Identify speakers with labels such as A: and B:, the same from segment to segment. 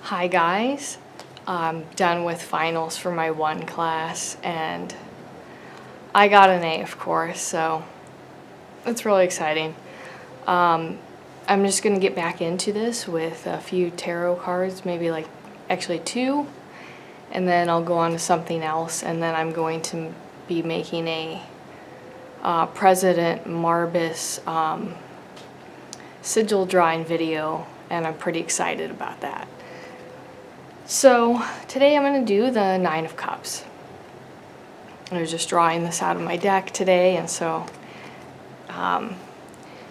A: Hi guys, I'm done with finals for my one class and I got an A, of course, so it's really exciting. I'm just going to get back into this with a few tarot cards, maybe like actually two, and then I'll go on to something else, and then I'm going to be making a President Marbus sigil drawing video, and I'm pretty excited about that. So today I'm going to do the Nine of Cups. I was just drawing this out of my deck today, and so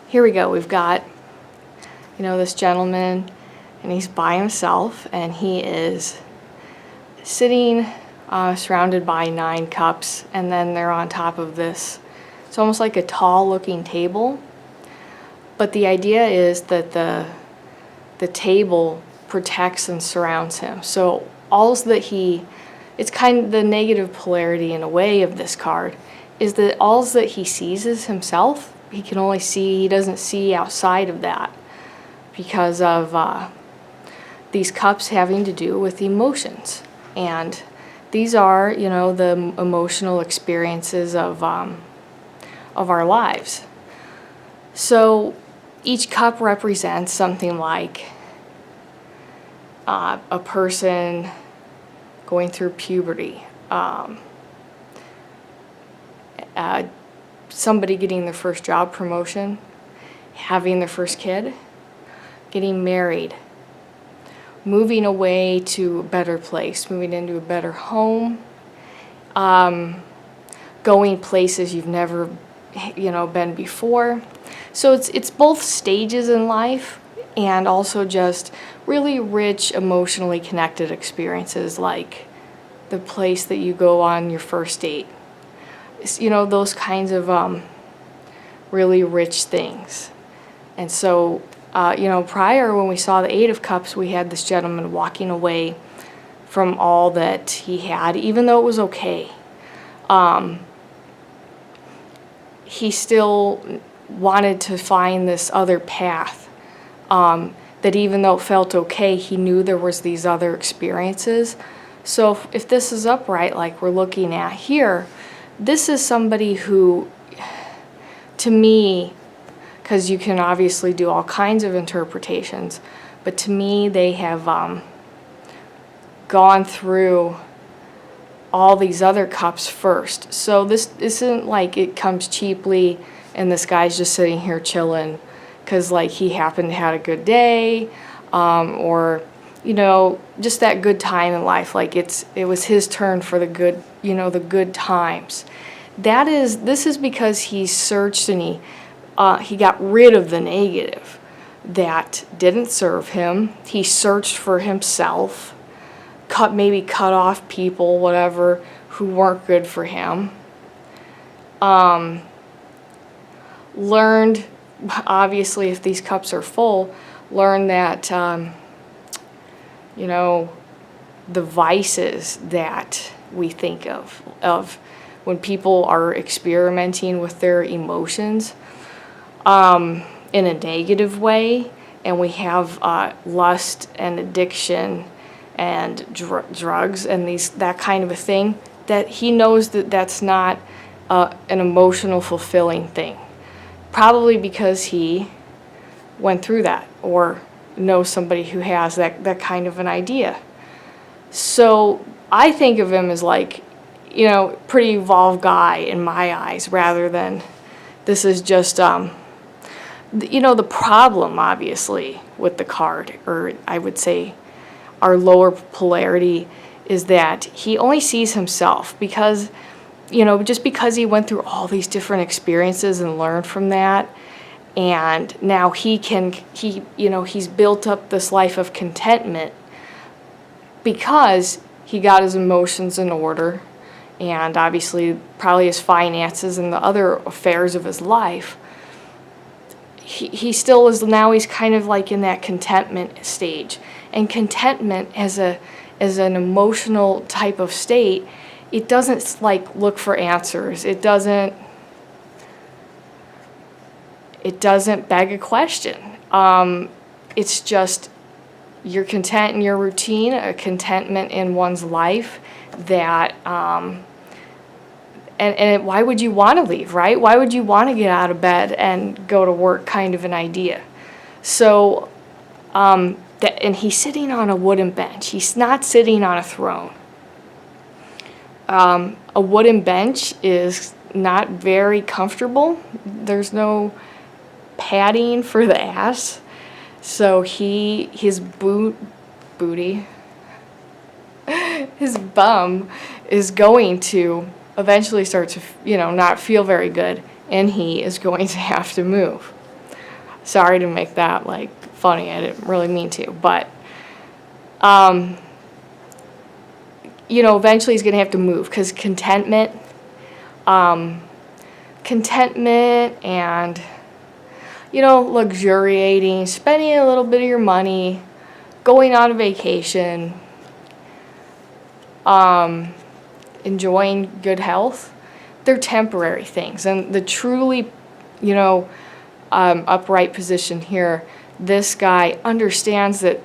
A: here we go. We've got, this gentleman, and he's by himself, and he is sitting surrounded by 9 cups, and then they're on top of this. It's almost like a tall looking table, but the idea is that the table protects and surrounds him. So it's kind of the negative polarity in a way of this card, is that all that he sees is himself. He doesn't see outside of that because of these cups having to do with emotions. And these are, the emotional experiences of our lives. So each cup represents something like a person going through puberty, somebody getting their first job promotion, having their first kid, getting married, moving away to a better place, moving into a better home, going places you've never been before. So it's both stages in life and also just really rich, emotionally connected experiences, like the place that you go on your first date. Those kinds of really rich things. And so, prior, when we saw the 8 of Cups, we had this gentleman walking away from all that he had, even though it was okay. He still wanted to find this other path. That even though it felt okay, he knew there was these other experiences. So if this is upright, like we're looking at here, this is somebody who, to me, because you can obviously do all kinds of interpretations, but to me they have gone through all these other cups first. So this isn't like it comes cheaply and this guy's just sitting here chilling because like he happened to have a good day, or just that good time in life, like it was his turn for the good, the good times. This is because he searched and he got rid of the negative that didn't serve him. He searched for himself, maybe cut off people, whatever, who weren't good for him. Learned, obviously, if these cups are full, learn that, the vices that we think of when people are experimenting with their emotions in a negative way, and we have lust and addiction and drugs and that kind of a thing, that he knows that that's not an emotional fulfilling thing. Probably because he went through that or knows somebody who has that kind of an idea. So I think of him as like, pretty evolved guy in my eyes, rather than this is just, the problem, obviously, with the card, or I would say our lower polarity, is that he only sees himself because just because he went through all these different experiences and learned from that, and now he's built up this life of contentment because he got his emotions in order, and obviously probably his finances and the other affairs of his life. He still is, now he's kind of like in that contentment stage. And contentment as an emotional type of state, it doesn't like look for answers. It doesn't beg a question. It's just you're content in your routine, a contentment in one's life that, and why would you want to leave, right? Why would you want to get out of bed and go to work, kind of an idea. So, and he's sitting on a wooden bench. He's not sitting on a throne. A wooden bench is not very comfortable. There's no padding for the ass. So his booty, his bum is going to eventually start to, not feel very good, and he is going to have to move. Sorry to make that funny. I didn't really mean to, but eventually he's going to have to move because contentment and luxuriating, spending a little bit of your money, going on a vacation, enjoying good health, they're temporary things. And the truly, upright position here, this guy understands that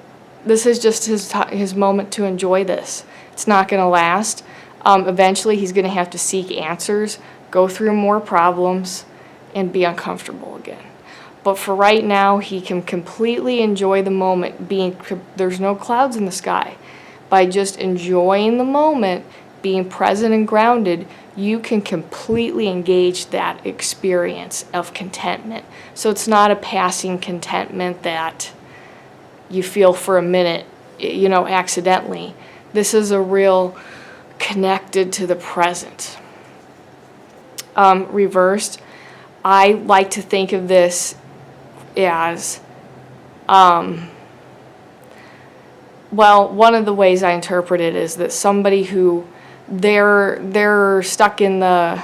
A: this is just his moment to enjoy this. It's not going to last. Eventually he's going to have to seek answers, go through more problems, and be uncomfortable again. But for right now, he can completely enjoy the moment, there's no clouds in the sky. By just enjoying the moment, being present and grounded, you can completely engage that experience of contentment. So it's not a passing contentment that you feel for a minute, accidentally. This is a real connected to the present. Reversed, I like to think of this as, one of the ways I interpret it is that somebody who they're stuck in the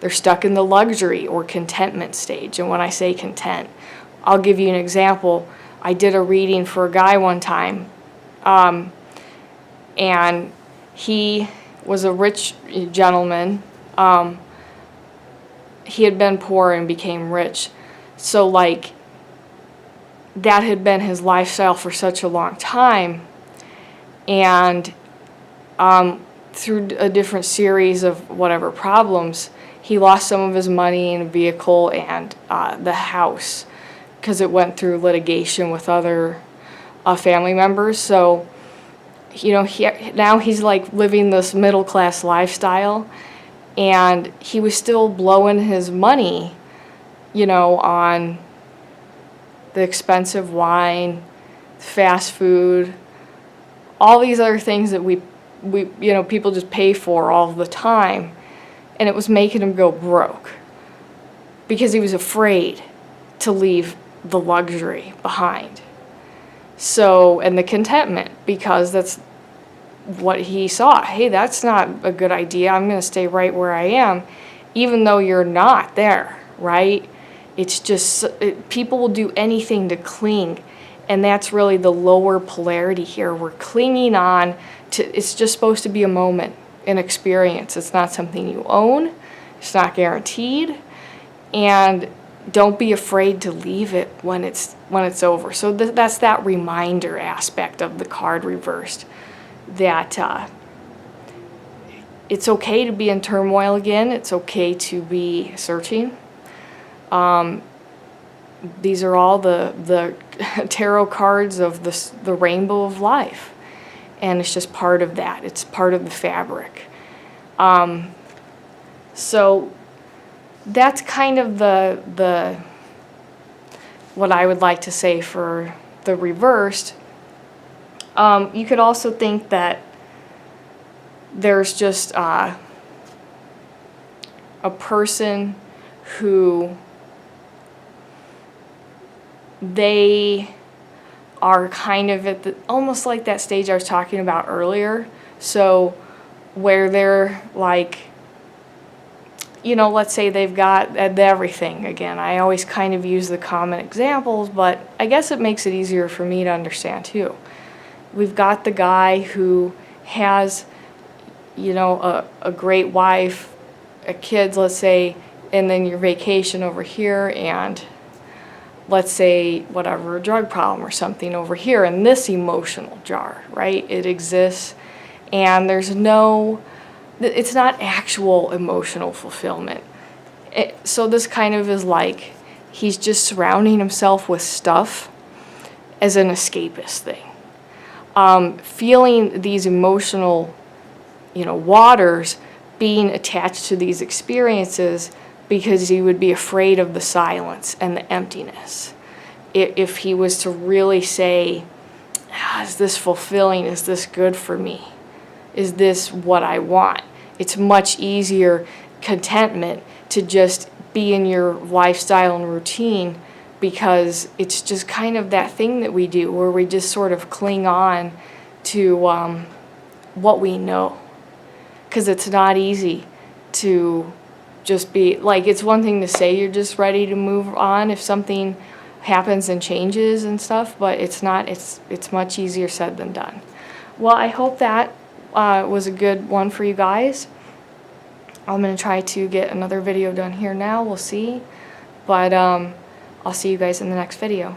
A: luxury or contentment stage. And when I say content, I'll give you an example. I did a reading for a guy one time, and he was a rich gentleman. He had been poor and became rich. So that had been his lifestyle for such a long time. And through a different series of whatever problems, he lost some of his money in a vehicle and the house because it went through litigation with other family members. So, now he's living this middle class lifestyle, and he was still blowing his money, on the expensive wine, fast food, all these other things that we people just pay for all the time. And it was making him go broke because he was afraid to leave the luxury behind. So, and the contentment, because that's what he saw. Hey, that's not a good idea. I'm going to stay right where I am, even though you're not there, right? It's just, people will do anything to cling. And that's really the lower polarity here. We're clinging on to, it's just supposed to be a moment, an experience. It's not something you own. It's not guaranteed. And don't be afraid to leave it when it's over. So that's that reminder aspect of the card reversed, that it's okay to be in turmoil again. It's okay to be searching. These are all the tarot cards of the rainbow of life, and it's just part of that. It's part of the fabric. So that's kind of the what I would like to say for the reversed. You could also think that there's just a person who they are kind of at the almost like that stage I was talking about earlier. So where they're let's say they've got everything. Again, I always kind of use the common examples, but I guess it makes it easier for me to understand too. We've got the guy who has, a great wife, kids, let's say, and then your vacation over here, and let's say, whatever, a drug problem or something over here in this emotional jar, right? It exists, and there's no, it's not actual emotional fulfillment. So this kind of is like he's just surrounding himself with stuff as an escapist thing. Feeling these emotional, waters, being attached to these experiences because he would be afraid of the silence and the emptiness. If he was to really say, is this fulfilling? Is this good for me? Is this what I want? It's much easier contentment to just be in your lifestyle and routine, because it's just kind of that thing that we do where we just sort of cling on to what we know. Because it's not easy to just be, like, it's one thing to say you're just ready to move on if something happens and changes and stuff, but it's not, it's much easier said than done. Well, I hope that was a good one for you guys. I'm going to try to get another video done here now, we'll see, but I'll see you guys in the next video.